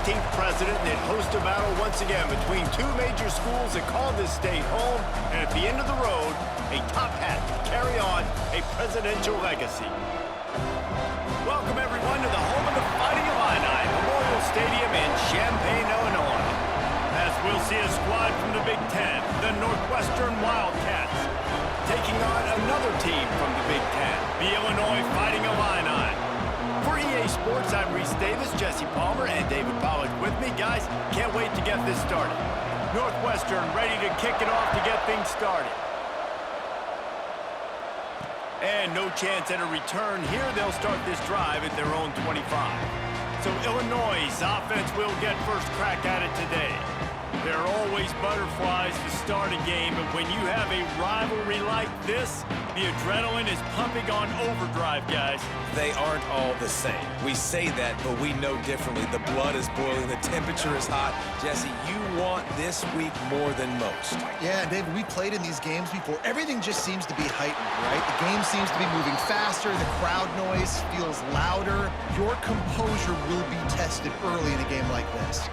16th president, and it hosts a battle once again between two major schools that call this state home, and at the end of the road, a top hat to carry on a presidential legacy. Welcome, everyone, to the home of the Fighting Illini, Memorial Stadium in Champaign, Illinois. As we'll see a squad from the Big Ten, the Northwestern Wildcats, taking on another team from the Big Ten, the Illinois Fighting Illini. For EA Sports, I'm Reese Davis, Jesse Palmer, and David Pollack with me. Guys, can't wait to get this started. Northwestern ready to kick it off to get things started. And no chance at a return here. They'll start this drive at their own 25. So Illinois' offense will get first crack at it today. There are always butterflies to start a game, but when you have a rivalry like this, the adrenaline is pumping on overdrive, guys. They aren't all the same. We say that, but we know differently. The blood is boiling, the temperature is hot. Jesse, you want this week more than most. Yeah, David, we played in these games before. Everything just seems to be heightened, right? The game seems to be moving faster. The crowd noise feels louder. Your composure will be tested early in a game like this.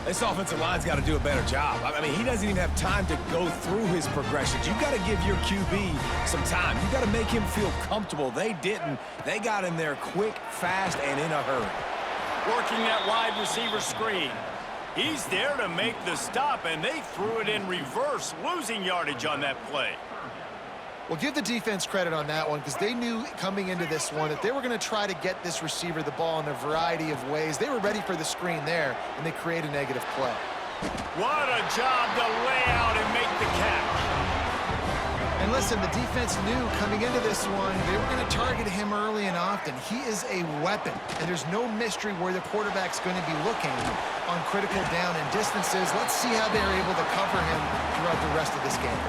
This offensive line's got to do a better job. I mean, he doesn't even have time to go through his progressions. You've got to give your QB some time. You've got to make him feel comfortable. They didn't. They got in there quick, fast, and in a hurry. Working that wide receiver screen. He's there to make the stop, and they threw it in reverse, losing yardage on that play. Well, give the defense credit on that one because they knew coming into this one that they were going to try to get this receiver the ball in a variety of ways. They were ready for the screen there, and they create a negative play. What a job to lay out and make the catch. And listen, the defense knew coming into this one, they were going to target him early and often. He is a weapon, and there's no mystery where the quarterback's going to be looking on critical down and distances. Let's see how they're able to cover him throughout the rest of this game.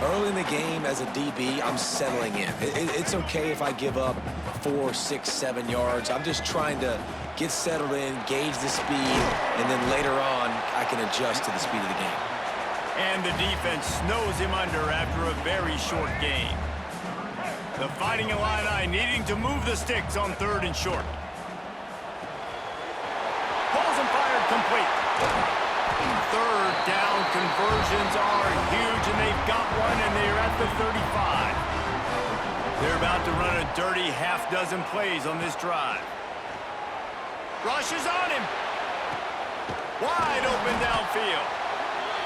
Early in the game, as a DB, I'm settling in. It's okay if I give up 4, 6, 7 yards. I'm just trying to get settled in, gauge the speed, and then later on, I can adjust to the speed of the game. And the defense snows him under after a very short game. The Fighting Illini needing to move the sticks on 3rd and short. Balls and fired complete. 3rd down conversions are huge, and they've got one, and they're at the 35. They're about to run a dirty half-dozen plays on this drive. Rush is on him. Wide open downfield.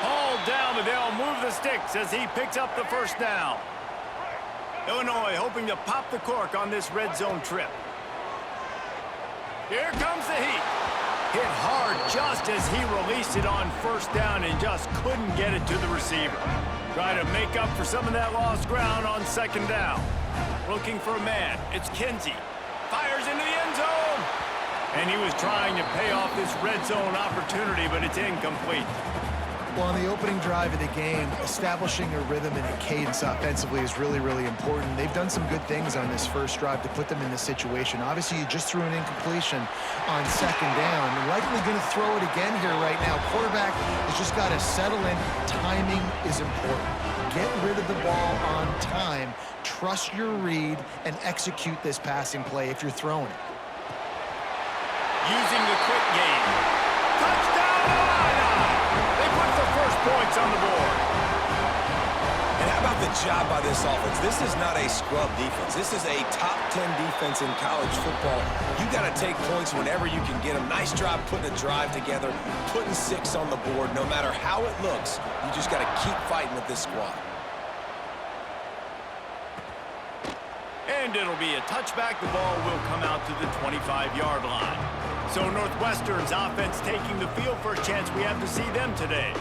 Hauled down, but they'll move the sticks as he picks up the first down. Illinois hoping to pop the cork on this red zone trip. Here comes the heat. Hit hard just as he released it on 1st down and just couldn't get it to the receiver. Trying to make up for some of that lost ground on 2nd down. Looking for a man. It's Kinsey. Fires into the end zone. And he was trying to pay off this red zone opportunity, but it's incomplete. Well, on the opening drive of the game, establishing a rhythm and a cadence offensively is really, really important. They've done some good things on this first drive to put them in this situation. Obviously, you just threw an incompletion on 2nd down. You're likely going to throw it again here right now. Quarterback has just got to settle in. Timing is important. Get rid of the ball on time. Trust your read and execute this passing play if you're throwing it. Using the quick game. Touchdown, Illini! They put the first points on the board. And how about the job by this offense? This is not a scrub defense. This is a top 10 defense in college football. You got to take points whenever you can get them. Nice job putting a drive together, putting 6 on the board. No matter how it looks, you just got to keep fighting with this squad. And it'll be a touchback. The ball will come out to the 25-yard line. So Northwestern's offense taking the field. First chance we have to see them today.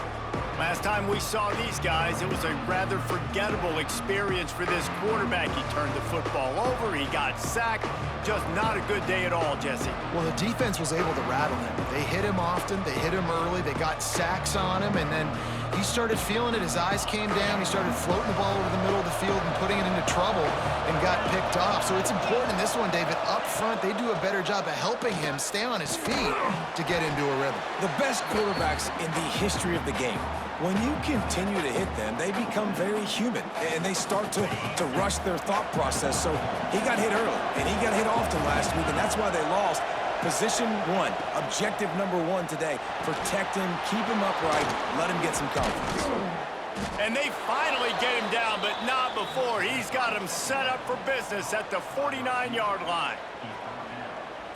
Last time we saw these guys, it was a rather forgettable experience for this quarterback. He turned the football over, he got sacked. Just not a good day at all, Jesse. Well, the defense was able to rattle him. They hit him often, they hit him early, they got sacks on him, and then he started feeling it. His eyes came down, he started floating the ball over the middle of the field and putting it into trouble and got picked off. So it's important in this one, David, up front, they do a better job of helping him stay on his feet to get into a rhythm. The best quarterbacks in the history of the game, when you continue to hit them, they become very human, and they start to rush their thought process. So he got hit early, and he got hit often last week, and that's why they lost. Position one, objective number one today. Protect him, keep him upright, let him get some confidence. And they finally get him down, but not before. He's got him set up for business at the 49-yard line.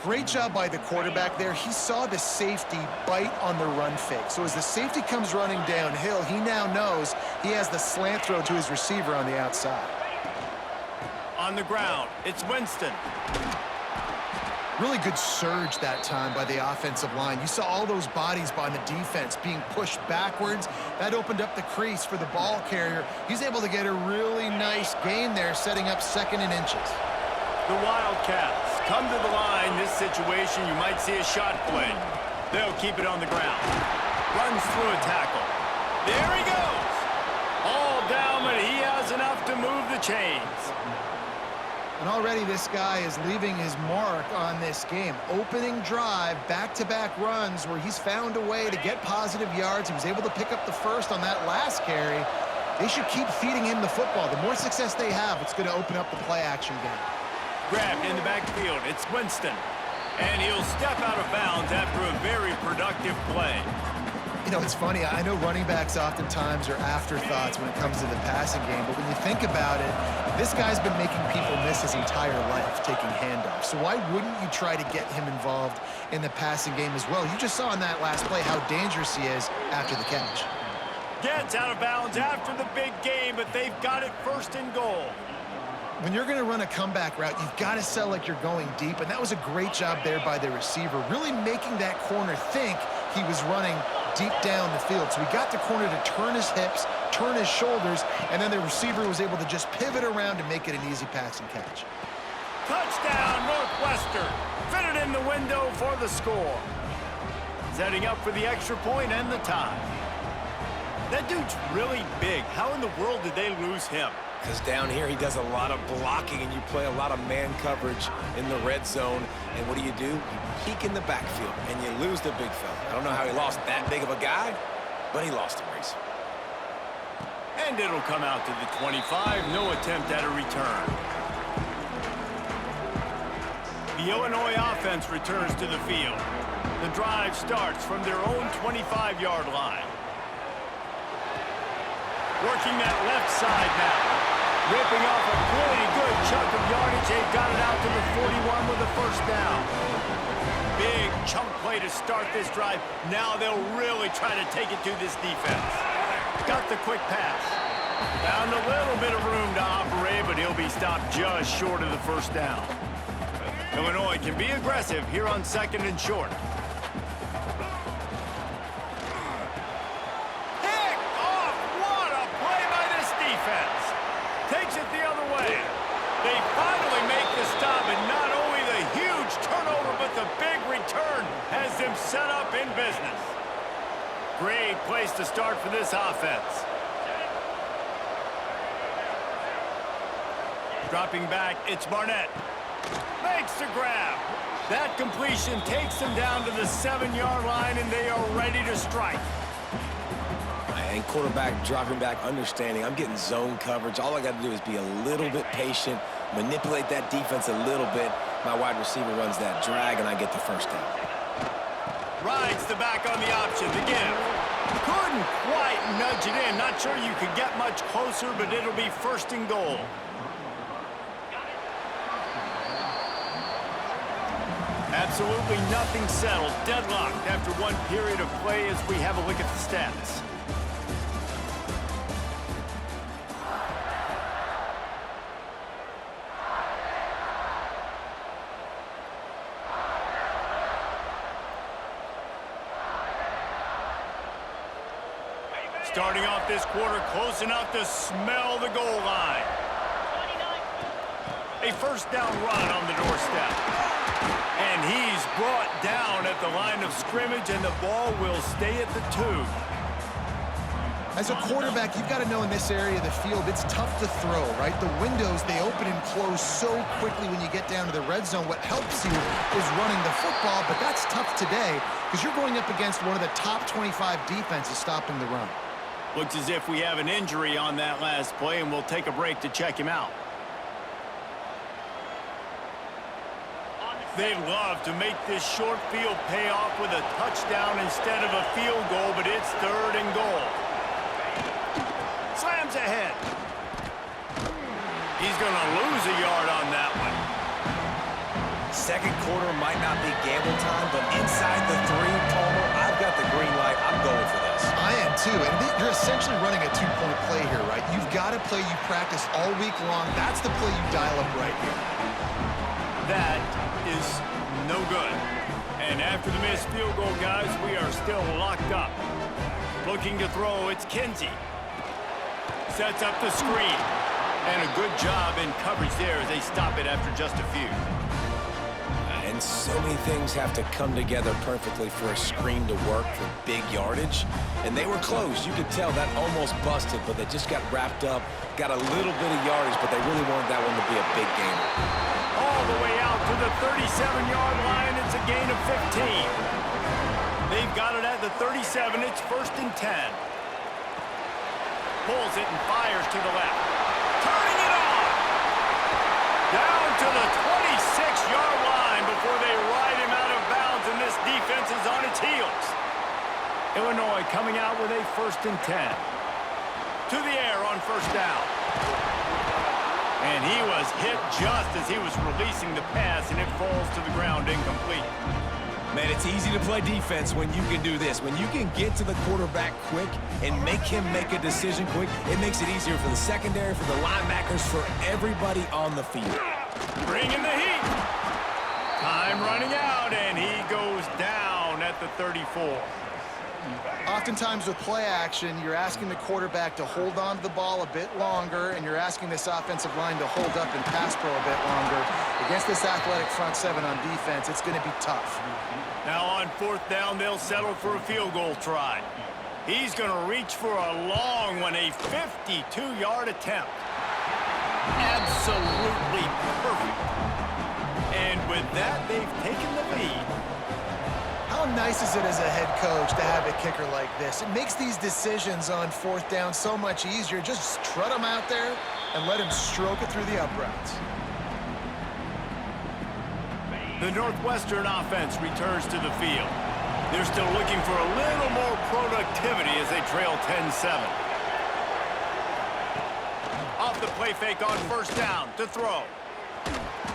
Great job by the quarterback there. He saw the safety bite on the run fake. So as the safety comes running downhill, he now knows he has the slant throw to his receiver on the outside. On the ground, it's Winston. Really good surge that time by the offensive line. You saw all those bodies by the defense being pushed backwards. That opened up the crease for the ball carrier. He's able to get a really nice gain there, setting up 2nd and inches. The Wildcats come to the line. This situation, you might see a shot play. They'll keep it on the ground. Runs through a tackle. There he goes. All down, but he has enough to move the chains. And already this guy is leaving his mark on this game. Opening drive, back-to-back runs where he's found a way to get positive yards. He was able to pick up the first on that last carry. They should keep feeding him the football. The more success they have, it's going to open up the play-action game. Grabbed in the backfield, it's Winston. And he'll step out of bounds after a very productive play. You know, it's funny. I know running backs oftentimes are afterthoughts when it comes to the passing game, but when you think about it, this guy's been making people miss his entire life taking handoffs. So why wouldn't you try to get him involved in the passing game as well? You just saw in that last play how dangerous he is after the catch. Gets out of bounds after the big game, but they've got it 1st and goal. When you're going to run a comeback route, you've got to sell like you're going deep, and that was a great job there by the receiver, really making that corner think he was running deep down the field. So he got the corner to turn his hips, turn his shoulders, and then the receiver was able to just pivot around and make it an easy pass and catch. Touchdown, Northwestern. Fitted in the window for the score. Setting up for the extra point and the tie. That dude's really big. How in the world did they lose him? Because down here he does a lot of blocking and you play a lot of man coverage in the red zone. And what do? You peek in the backfield and you lose the big fella. I don't know how he lost that big of a guy, but he lost him, Reese. And it'll come out to the 25. No attempt at a return. The Illinois offense returns to the field. The drive starts from their own 25-yard line. Working that left side now. Ripping off a pretty good chunk of yardage. They've got it out to the 41 with a 1st down. Big chunk play to start this drive. Now they'll really try to take it to this defense. Got the quick pass. Found a little bit of room to operate, but he'll be stopped just short of the 1st down. Illinois can be aggressive here on 2nd and short. Takes it the other way. They finally make the stop, and not only the huge turnover, but the big return has them set up in business. Great place to start for this offense. Dropping back, it's Barnett. Makes the grab. That completion takes them down to the 7-yard line, and they are ready to strike. And quarterback dropping back, understanding I'm getting zone coverage. All I got to do is be a little bit patient, manipulate that defense a little bit. My wide receiver runs that drag, and I get the 1st down. Rides the back on the option, the give. Couldn't quite nudge it in. Not sure you could get much closer, but it'll be 1st and goal. Absolutely nothing settled. Deadlocked after one period of play as we have a look at the stats. Starting off this quarter close enough to smell the goal line. A 1st down run on the doorstep. And he's brought down at the line of scrimmage, and the ball will stay at the 2. As a quarterback, you've got to know in this area of the field, it's tough to throw, right? The windows, they open and close so quickly when you get down to the red zone. What helps you is running the football, but that's tough today because you're going up against one of the top 25 defenses stopping the run. Looks as if we have an injury on that last play, and we'll take a break to check him out. On the They love to make this short field pay off with a touchdown instead of a field goal, but it's 3rd and goal. Slams ahead. He's going to lose a yard on that one. Second quarter might not be gamble time, but inside the 3, Palmer, I've got the green light. I'm going for this. I am too, and you're essentially running a 2-point play here, right? You've got a play you practice all week long. That's the play you dial up right here. That is no good. And after the missed field goal, guys, we are still locked up. Looking to throw, it's Kinsey. Sets up the screen. And a good job in coverage there as they stop it after just a few. And so many things have to come together perfectly for a screen to work for big yardage. And they were close. You could tell that almost busted, but they just got wrapped up, got a little bit of yardage, but they really wanted that one to be a big gainer. All the way out to the 37-yard line. It's a gain of 15. They've got it at the 37. It's 1st and 10. Pulls it and fires to the left. Turning it on. Down to the 26-yard line before they ride him out of bounds, and this defense is on its heels. Illinois coming out with a 1st and 10. To the air on 1st down. And he was hit just as he was releasing the pass, and it falls to the ground incomplete. Man, it's easy to play defense when you can do this. When you can get to the quarterback quick and make him make a decision quick, it makes it easier for the secondary, for the linebackers, for everybody on the field. Bringing the heat. Time running out, and he goes down at the 34. Oftentimes with play action, you're asking the quarterback to hold on to the ball a bit longer, and you're asking this offensive line to hold up and pass pro a bit longer. Against this athletic front 7 on defense, it's going to be tough. Now on 4th down, they'll settle for a field goal try. He's going to reach for a long one, a 52-yard attempt. Absolutely perfect. And with that, they've taken the lead. How nice is it as a head coach to have a kicker like this? It makes these decisions on 4th down so much easier. Just trot him out there and let him stroke it through the uprights. The Northwestern offense returns to the field. They're still looking for a little more productivity as they trail 10-7. Off the play fake on 1st down to throw.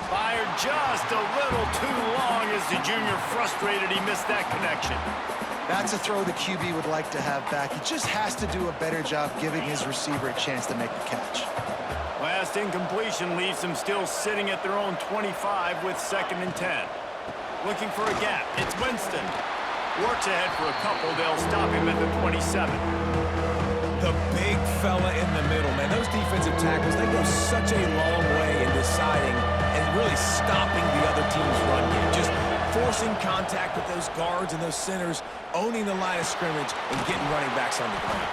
Fired just a little too long as the junior frustrated he missed that connection. That's a throw the QB would like to have back. He just has to do a better job giving his receiver a chance to make the catch. Last incompletion leaves them still sitting at their own 25 with 2nd and 10. Looking for a gap. It's Winston. Works ahead for a couple. They'll stop him at the 27. The big fella in the middle, man. Those defensive tackles, they go such a long way in deciding and really stopping the other team's run game. Just forcing contact with those guards and those centers, owning the line of scrimmage, and getting running backs on the ground.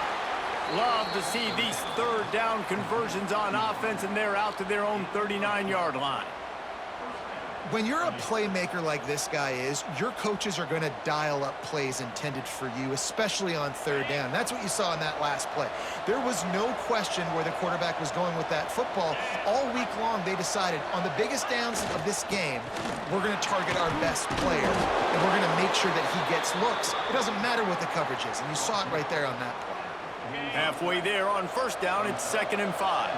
Love to see these 3rd down conversions on offense, and they're out to their own 39-yard line. When you're a playmaker like this guy is, your coaches are going to dial up plays intended for you, especially on 3rd down. That's what you saw in that last play. There was no question where the quarterback was going with that football. All week long, they decided on the biggest downs of this game, we're going to target our best player, and we're going to make sure that he gets looks. It doesn't matter what the coverage is, and you saw it right there on that play. Halfway there on 1st down, it's 2nd and 5.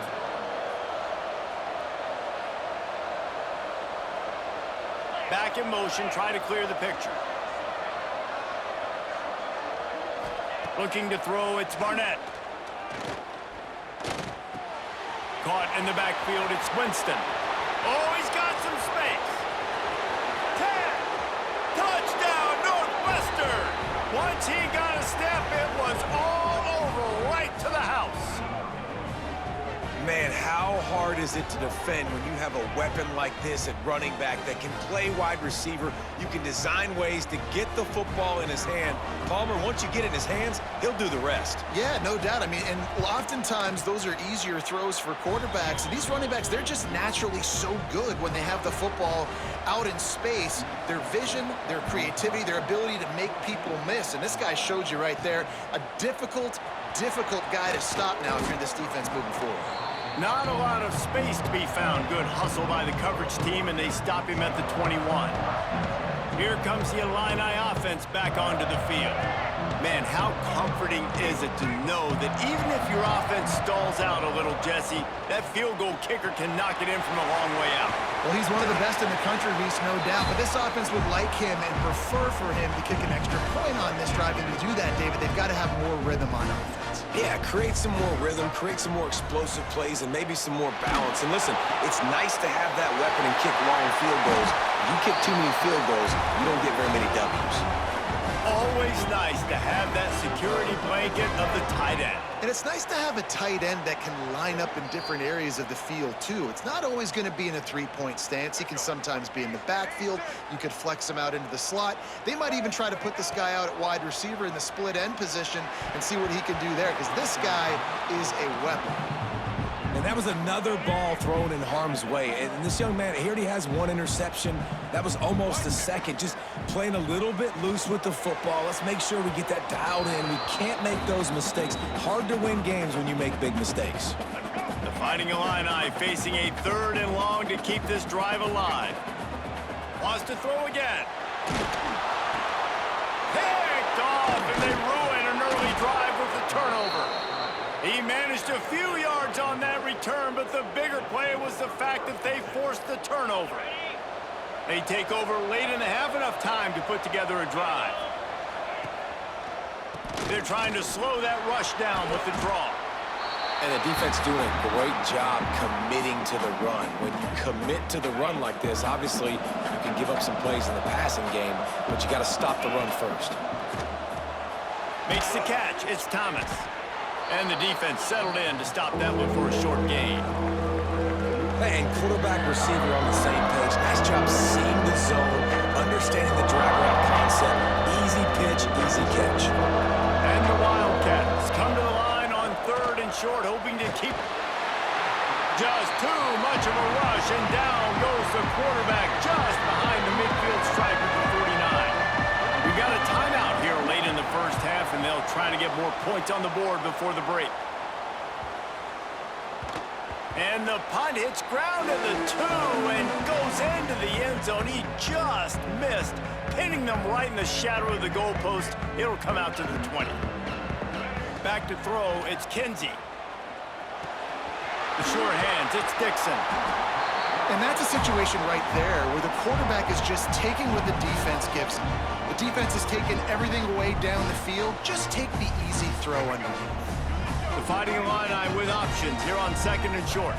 Back in motion, try to clear the picture. Looking to throw, it's Barnett. Caught in the backfield, it's Winston. Oh, he's got some space. 10. Touchdown, Northwestern. Once he got a step, it was all over, right to the house. Man, how hard is it to defend when you have a weapon like this at running back that can play wide receiver? You can design ways to get the football in his hand. Palmer, once you get it in his hands, he'll do the rest. Yeah, no doubt. I mean, and oftentimes those are easier throws for quarterbacks. And these running backs, they're just naturally so good when they have the football out in space. Their vision, their creativity, their ability to make people miss. And this guy showed you right there, a difficult guy to stop now if you're this defense moving forward. Not a lot of space to be found. Good hustle by the coverage team, and they stop him at the 21. Here comes the Illini offense back onto the field. Man, how comforting is it to know that even if your offense stalls out a little, Jesse, that field goal kicker can knock it in from a long way out. Well, he's one of the best in the country, Reese, no doubt. But this offense would like him and prefer for him to kick an extra point on this drive. And to do that, David, they've got to have more rhythm on offense. Yeah, create some more rhythm, create some more explosive plays, and maybe some more balance. And listen, it's nice to have that weapon and kick long field goals. If you kick too many field goals, you don't get very many W's. Always nice to have that security blanket of the tight end. And it's nice to have a tight end that can line up in different areas of the field, too. It's not always going to be in a three-point stance. He can sometimes be in the backfield. You could flex him out into the slot. They might even try to put this guy out at wide receiver in the split end position and see what he can do there, because this guy is a weapon. And that was another ball thrown in harm's way. And this young man, he already has one interception. That was almost a second. Just playing a little bit loose with the football. Let's make sure we get that dialed in. We can't make those mistakes. Hard to win games when you make big mistakes. The Fighting Illini facing a 3rd and long to keep this drive alive. Wants to throw again. Picked off, and they ruin an early drive with the turnover. He managed a few yards on that return, but the bigger play was the fact that they forced the turnover. They take over late and have enough time to put together a drive. They're trying to slow that rush down with the draw. And the defense doing a great job committing to the run. When you commit to the run like this, obviously you can give up some plays in the passing game, but you got to stop the run first. Makes the catch. It's Thomas. And the defense settled in to stop that one for a short gain. And quarterback receiver on the same page. Nice job seeing the zone, understanding the drag route concept. Easy pitch, easy catch. And the Wildcats come to the line on 3rd and short, hoping to keep just too much of a rush, and down goes the quarterback just behind the midfield stripe at the 49. We got a timeout here late in the first half, and they'll try to get more points on the board before the break. And the punt hits ground at the 2 and goes into the end zone. He just missed, pinning them right in the shadow of the goalpost. It'll come out to the 20. Back to throw, it's Kinsey. The sure hands, it's Dixon. And that's a situation right there where the quarterback is just taking what the defense gives him. The defense is taking everything away down the field. Just take the easy throw underneath. The Fighting Illini with options here on 2nd and short.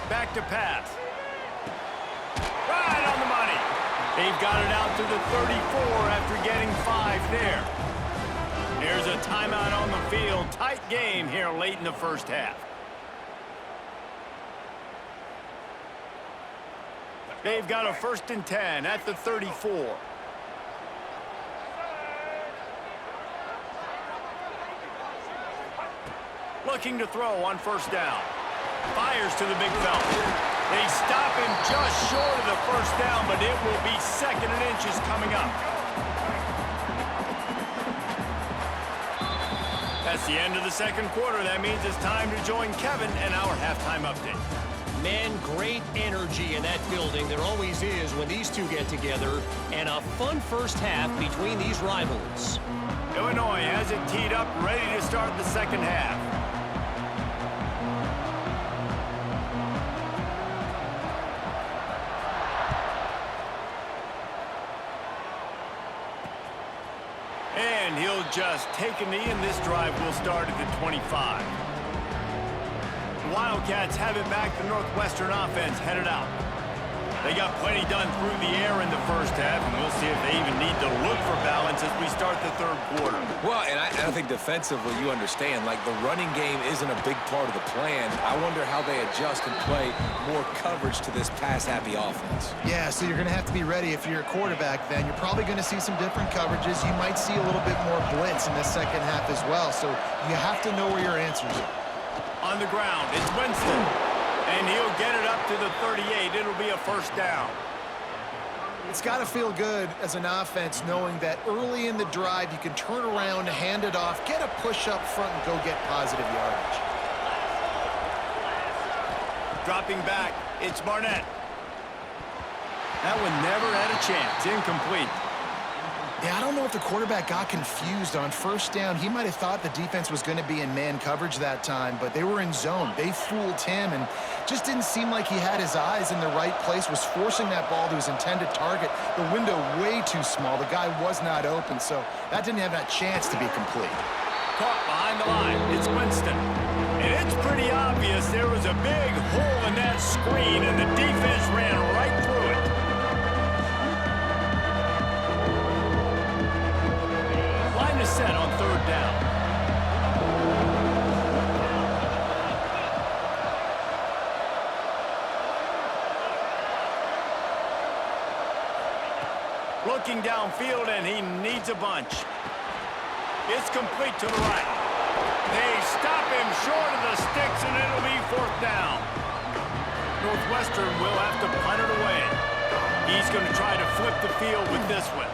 Back to pass. Right on the money. They've got it out to the 34 after getting 5 there. There's a timeout on the field. Tight game here late in the first half. They've got a 1st and 10 at the 34. Looking to throw on 1st down. Fires to the big fella. They stop him just short of the 1st down, but it will be 2nd and inches coming up. That's the end of the 2nd quarter. That means it's time to join Kevin and our halftime update. Man, great energy in that building. There always is when these two get together. And a fun first half between these rivals. Illinois has it teed up, ready to start the 2nd half. And he'll just take a knee, and this drive will start at the 25. The Wildcats have it back. The Northwestern offense headed out. They got plenty done through the air in the first half, and we'll see if they even need to look for balance as we start the 3rd quarter. Well, and I think defensively, you understand, like the running game isn't a big part of the plan. I wonder how they adjust and play more coverage to this pass-happy offense. Yeah, so you're going to have to be ready if you're a quarterback then. You're probably going to see some different coverages. You might see a little bit more blitz in the 2nd half as well, so you have to know where your answers are. On the ground, it's Winston. And he'll get it up to the 38. It'll be a 1st down. It's got to feel good as an offense knowing that early in the drive you can turn around, hand it off, get a push up front, and go get positive yardage. Dropping back, it's Barnett. That one never had a chance. Incomplete. Yeah, I don't know if the quarterback got confused on first down. He might have thought the defense was going to be in man coverage that time, but they were in zone. They fooled him and just didn't seem like he had his eyes in the right place, was forcing that ball to his intended target. The window way too small. The guy was not open, so that didn't have that chance to be complete. Caught behind the line. It's Winston. And it's pretty obvious there was a big hole in that screen, and the defense ran right through it. Line is set on third down. Looking downfield, and he needs a bunch. It's complete to the right. They stop him short of the sticks, and it'll be fourth down. Northwestern will have to punt it away. He's going to try to flip the field with this one.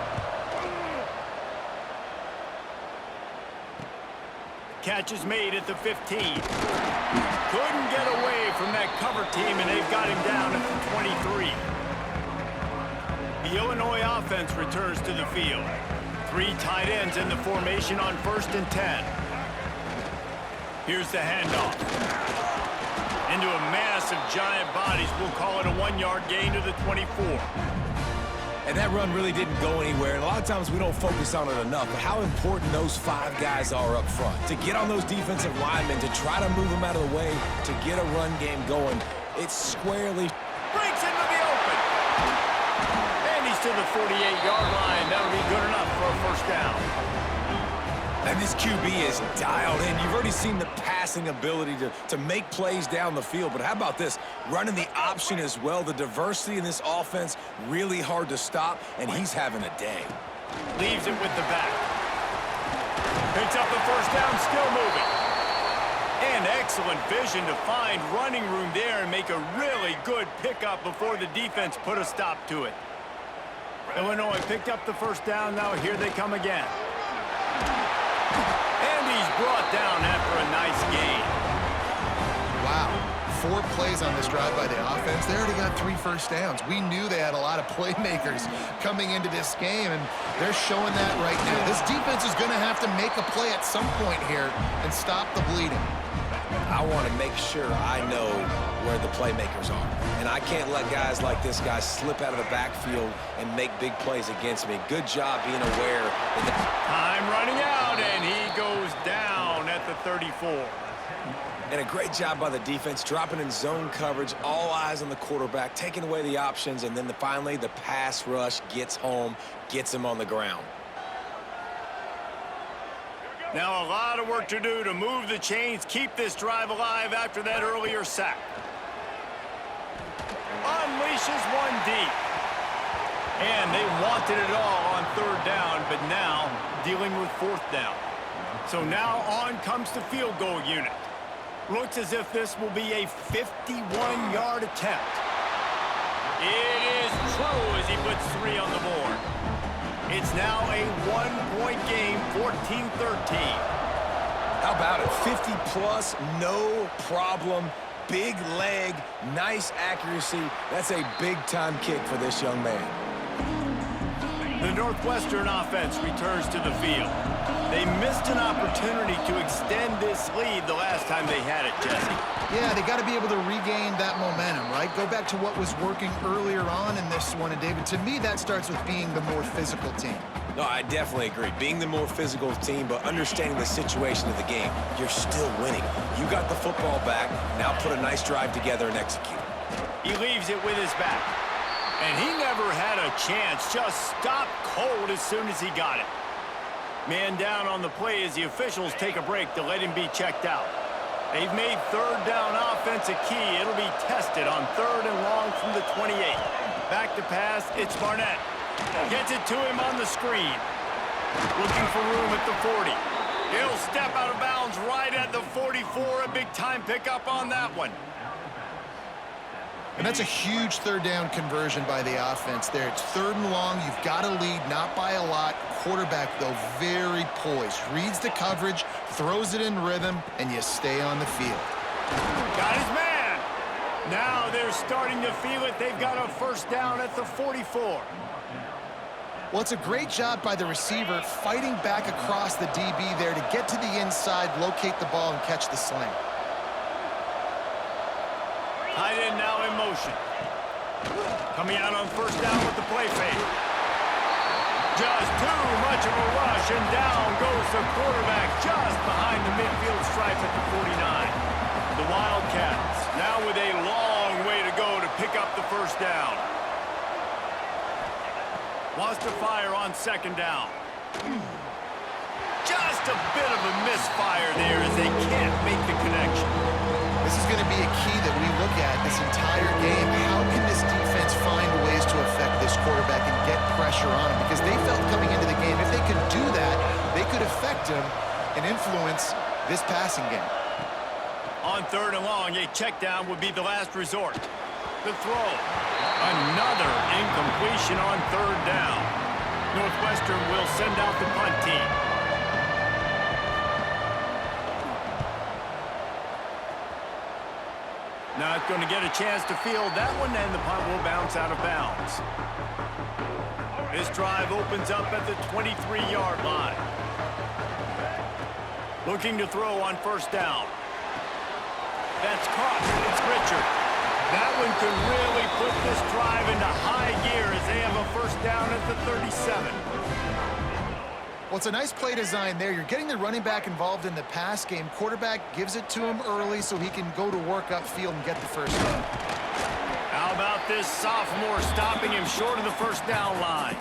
Catch is made at the 15. Couldn't get away from that cover team, and they've got him down at the 23. The Illinois offense returns to the field. 3 tight ends in the formation on 1st and 10. Here's the handoff. Into a mass of giant bodies. We'll call it a 1-yard gain to the 24. And that run really didn't go anywhere, and a lot of times we don't focus on it enough, but how important those 5 guys are up front. To get on those defensive linemen, to try to move them out of the way, to get a run game going, it's squarely... Breaks into the open. And he's to the 48-yard line. That'll be good enough for a first down. And this QB is dialed in. You've already seen the passing ability to make plays down the field, but how about this? Running the option as well. The diversity in this offense, really hard to stop, and he's having a day. Leaves it with the back. Picks up the first down, still moving. And excellent vision to find running room there and make a really good pickup before the defense put a stop to it. Illinois picked up the first down. Now here they come again. And he's brought down after a nice gain. Wow. 4 plays on this drive by the offense. They already got 3 first downs. We knew they had a lot of playmakers coming into this game, and they're showing that right now. This defense is going to have to make a play at some point here and stop the bleeding. I want to make sure I know where the playmakers are. And I can't let guys like this guy slip out of the backfield and make big plays against me. Good job being aware. Time running out, and he goes down at the 34. And a great job by the defense, dropping in zone coverage, all eyes on the quarterback, taking away the options, and then finally the pass rush gets home, gets him on the ground. Now a lot of work to do to move the chains, keep this drive alive after that earlier sack. Unleashes one deep. And they wanted it all on third down, but now dealing with fourth down. So now on comes the field goal unit. Looks as if this will be a 51-yard attempt. It is true as he puts 3 on the board. It's now a 1-point game, 14-13. How about it? 50-plus, no problem. Big leg, nice accuracy. That's a big-time kick for this young man. The Northwestern offense returns to the field. They missed an opportunity to extend this lead the last time they had it, Jesse. Yeah, they got to be able to regain that momentum, right? Go back to what was working earlier on in this one. And, David, to me, that starts with being the more physical team. No, I definitely agree. Being the more physical team, but understanding the situation of the game, you're still winning. You got the football back. Now put a nice drive together and execute. He leaves it with his back. And he never had a chance. Just stopped cold as soon as he got it. Man down on the play as the officials take a break to let him be checked out. They've made third down offense a key. It'll be tested on 3rd and long from the 28. Back to pass, it's Barnett. Gets it to him on the screen. Looking for room at the 40. He'll step out of bounds right at the 44. A big-time pickup on that one. And that's a huge third down conversion by the offense there. It's 3rd and long. You've got to lead, not by a lot. Quarterback, though, very poised. Reads the coverage, throws it in rhythm, and you stay on the field. Got his man. Now they're starting to feel it. They've got a first down at the 44. Well, it's a great job by the receiver fighting back across the DB there to get to the inside, locate the ball, and catch the slant. Tight end now in motion. Coming out on first down with the play fake. Just too much of a rush, and down goes the quarterback just behind the midfield stripe at the 49. The Wildcats now with a long way to go to pick up the first down. Wants to fire on second down. Just a bit of a misfire there as they can't make the connection. This is going to be a key that we look at this entire game. How can this defense find ways to affect this quarterback and get pressure on him? Because they felt coming into the game, if they could do that, they could affect him and influence this passing game. On third and long, a check down would be the last resort. The throw. Another incompletion on third down. Northwestern will send out the punt team. Not going to get a chance to field that one, and the punt will bounce out of bounds. This drive opens up at the 23-yard line. Looking to throw on first down. That's caught. It's Richard. That one could really put this drive into high gear as they have a first down at the 37. Well, it's a nice play design there. You're getting the running back involved in the pass game. Quarterback gives it to him early so he can go to work upfield and get the first down. How about this sophomore stopping him short of the first down line?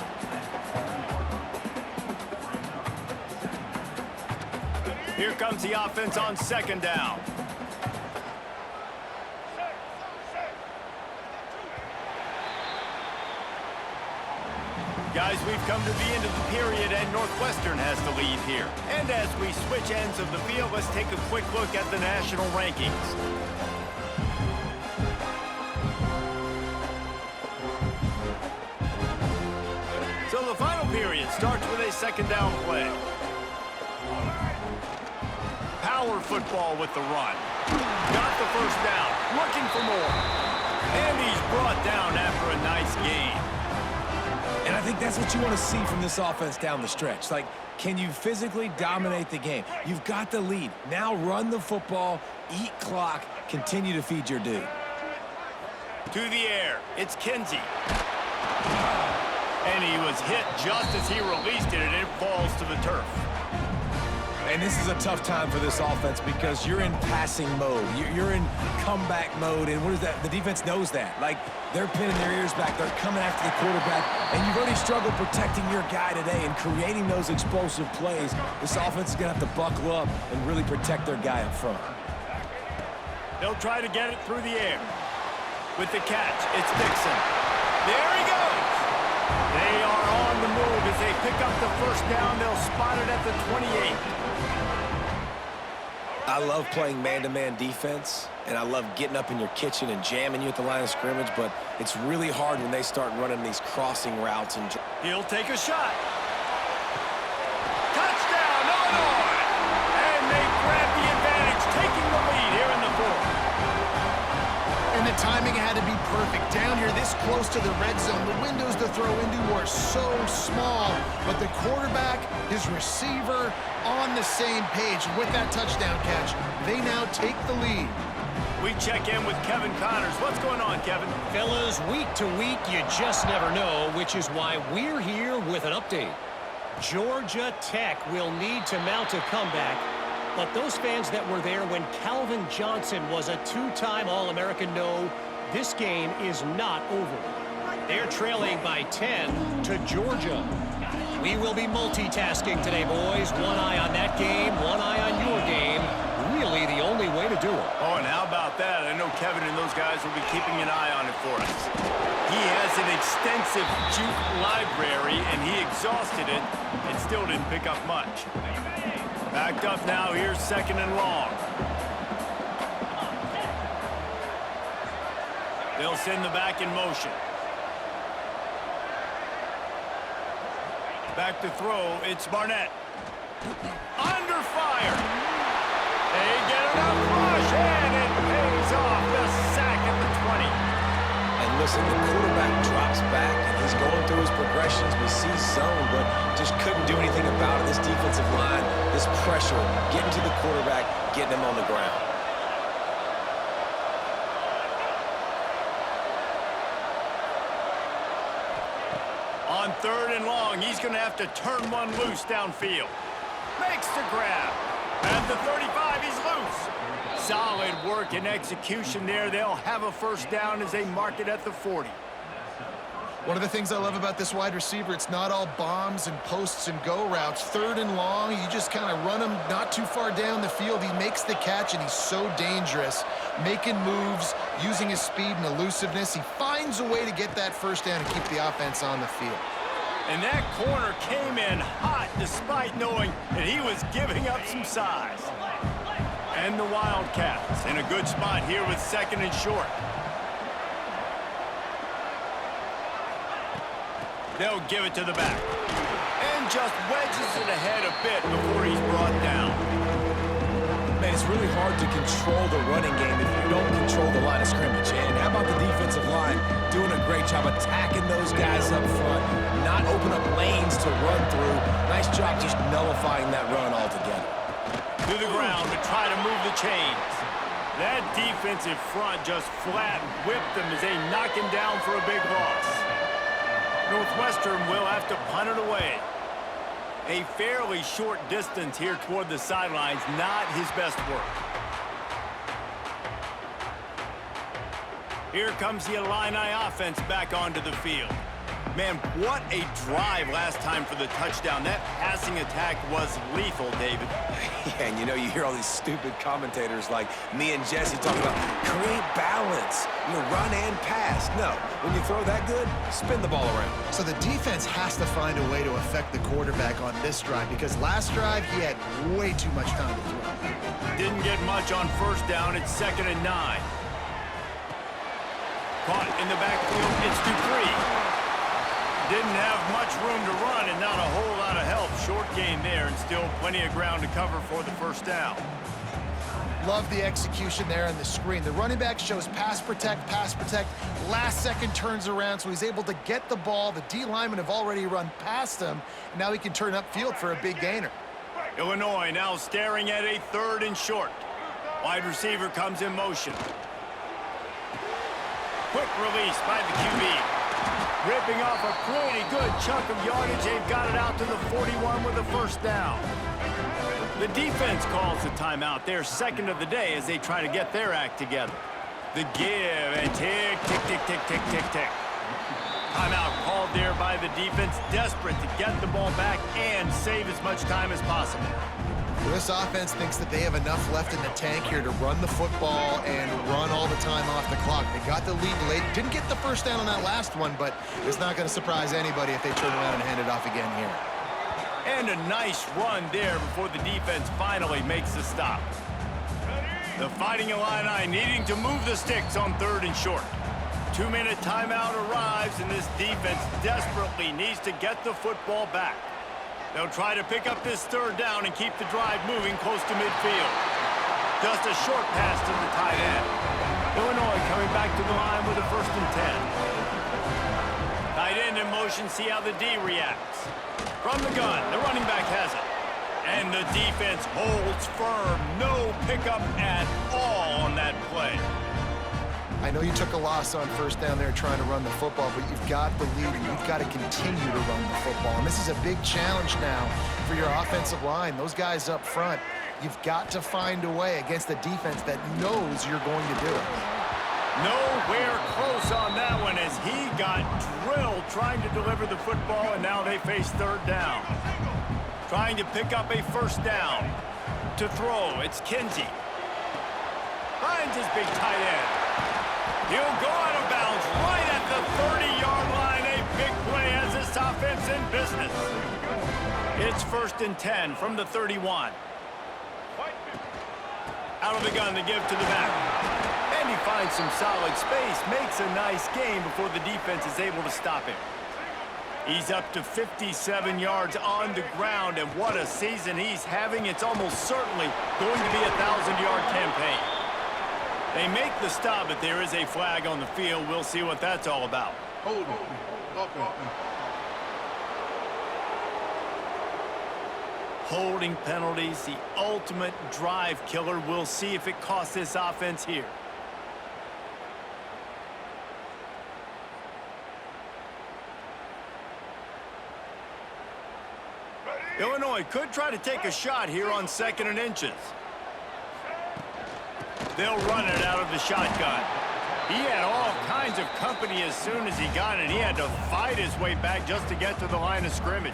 Here comes the offense on second down. Guys, we've come to the end of the period, and Northwestern has the lead here. And as we switch ends of the field, let's take a quick look at the national rankings. So the final period starts with a second down play. Power football with the run. Got the first down, looking for more. And he's brought down after a nice gain. And I think that's what you want to see from this offense down the stretch. Like, can you physically dominate the game? You've got the lead. Now run the football, eat clock, continue to feed your dude. To the air, it's Kinsey. And he was hit just as he released it, and it falls to the turf. And this is a tough time for this offense because you're in passing mode. You're in comeback mode, and what is that? The defense knows that. Like, they're pinning their ears back. They're coming after the quarterback, and you've already struggled protecting your guy today and creating those explosive plays. This offense is going to have to buckle up and really protect their guy up front. They'll try to get it through the air. With the catch, it's Dixon. There he goes. They are on the move as they pick up the first down. They'll spot it at the 28. I love playing man-to-man defense, and I love getting up in your kitchen and jamming you at the line of scrimmage, but it's really hard when they start running these crossing routes. And he'll take a shot. Touchdown, Illinois! And they grab the advantage, taking the lead here in the fourth. And the timing had to be perfect. Down here this close to the red zone, the windows to throw into are so small, but the quarterback, his receiver, on the same page. And with that touchdown catch, they now take the lead. We check in with Kevin Connors. What's going on, Kevin? Fellas, week to week, you just never know, which is why we're here with an update. Georgia Tech will need to mount a comeback, but those fans that were there when Calvin Johnson was a two-time All-American know this game is not over. They're trailing by 10 to Georgia. We will be multitasking today, boys. One eye on that game, one eye on your game. Really the only way to do it. Oh, and how about that? I know Kevin and those guys will be keeping an eye on it for us. He has an extensive juke library, and he exhausted it and still didn't pick up much. Backed up now, here's second and long. They'll send the back in motion. Back to throw, it's Barnett. Under fire. They get enough rush, and it pays off. The sack at the listen, the quarterback drops back, and he's going through his progressions. We see zone, but just couldn't do anything about it. This defensive line, this pressure, getting to the quarterback, getting him on the ground. On 3rd and long, he's going to have to turn one loose downfield. Makes the grab. At the 35, he's loose. Solid work and execution there. They'll have a first down as they mark it at the 40. One of the things I love about this wide receiver, it's not all bombs and posts and go routes. 3rd and long, you just kind of run him not too far down the field. He makes the catch, and he's so dangerous, making moves, using his speed and elusiveness. He finds a way to get that first down and keep the offense on the field. And that corner came in hot despite knowing that he was giving up some size. And the Wildcats in a good spot here with 2nd and short. They'll give it to the back. And just wedges it ahead a bit before he's brought down. Man, it's really hard to control the running game if you don't control the line of scrimmage. And how about the defensive line doing a great job attacking those guys up front, not open up lanes to run through. Nice job just nullifying that run altogether. To the ground to try to move the chains. That defensive front just flat whipped them as they knock him down for a big loss. Northwestern will have to punt it away. A fairly short distance here toward the sidelines, not his best work. Here comes the Illini offense back onto the field. Man, what a drive last time for the touchdown. That passing attack was lethal, David. Yeah, and you know, you hear all these stupid commentators like me and Jesse talking about create balance, run and pass. No, when you throw that good, spin the ball around. So the defense has to find a way to affect the quarterback on this drive, because last drive he had way too much time to throw. Didn't get much on first down. It's 2nd and 9. Caught in the backfield. It's Dupree. Didn't have much room to run and not a whole lot of help. Short gain there and still plenty of ground to cover for the first down. Love the execution there on the screen. The running back shows pass protect, last second turns around, so he's able to get the ball. The D linemen have already run past him, and now he can turn upfield for a big gainer. Illinois now staring at a 3rd and short. Wide receiver comes in motion. Quick release by the QB. Ripping off a pretty good chunk of yardage. They've got it out to the 41 with a first down. The defense calls the timeout. Their 2nd of the day as they try to get their act together. The give and tick, tick, tick, tick, tick, tick, tick. Timeout called there by the defense, desperate to get the ball back and save as much time as possible. Well, this offense thinks that they have enough left in the tank here to run the football and run all the time off the clock. They got the lead late. Didn't get the first down on that last one, but it's not going to surprise anybody if they turn around and hand it off again here. And a nice run there before the defense finally makes the stop. The Fighting Illini needing to move the sticks on 3rd and short. 2-minute timeout arrives, and this defense desperately needs to get the football back. They'll try to pick up this 3rd down and keep the drive moving close to midfield. Just a short pass to the tight end. Illinois coming back to the line with a 1st and 10. Tight end in motion, see how the D reacts. From the gun, the running back has it. And the defense holds firm. No pickup at all on that play. I know you took a loss on first down there trying to run the football, but you've got the lead and you've got to continue to run the football. And this is a big challenge now for your offensive line. Those guys up front, you've got to find a way against a defense that knows you're going to do it. Nowhere close on that one as he got drilled trying to deliver the football, and now they face 3rd down. Trying to pick up a first down. To throw, it's Kinsey. Finds his big tight end. He'll go out of bounds right at the 30-yard line. A big play has this offense in business. It's 1st and 10 from the 31. Out of the gun to give to the back. And he finds some solid space, makes a nice gain before the defense is able to stop him. He's up to 57 yards on the ground, and what a season he's having. It's almost certainly going to be a 1,000-yard campaign. They make the stop, but there is a flag on the field. We'll see what that's all about. Hold on. Offense. Holding penalties, the ultimate drive killer. We'll see if it costs this offense here. Illinois could try to take a shot here on 2nd and inches. They'll run it out of the shotgun. He had all kinds of company as soon as he got it. He had to fight his way back just to get to the line of scrimmage.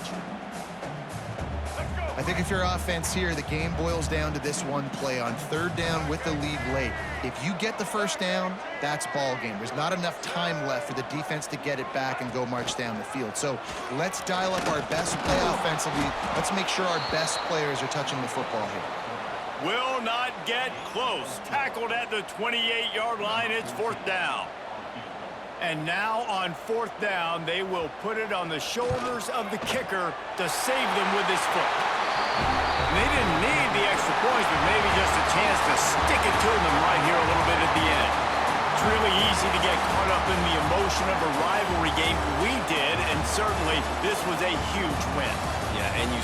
I think if you're offense here, the game boils down to this one play on 3rd down with the lead late. If you get the 1st down, that's ball game. There's not enough time left for the defense to get it back and go march down the field. So let's dial up our best play offensively. Let's make sure our best players are touching the football here. Will not get close. Tackled at the 28-yard line. It's 4th down. And now on 4th down, they will put it on the shoulders of the kicker to save them with his foot. And they didn't need the extra points, but maybe just a chance to stick it to them right here a little bit at the end. It's really easy to get caught up in the emotion of a rivalry game. We did, and certainly this was a huge win. Yeah, and you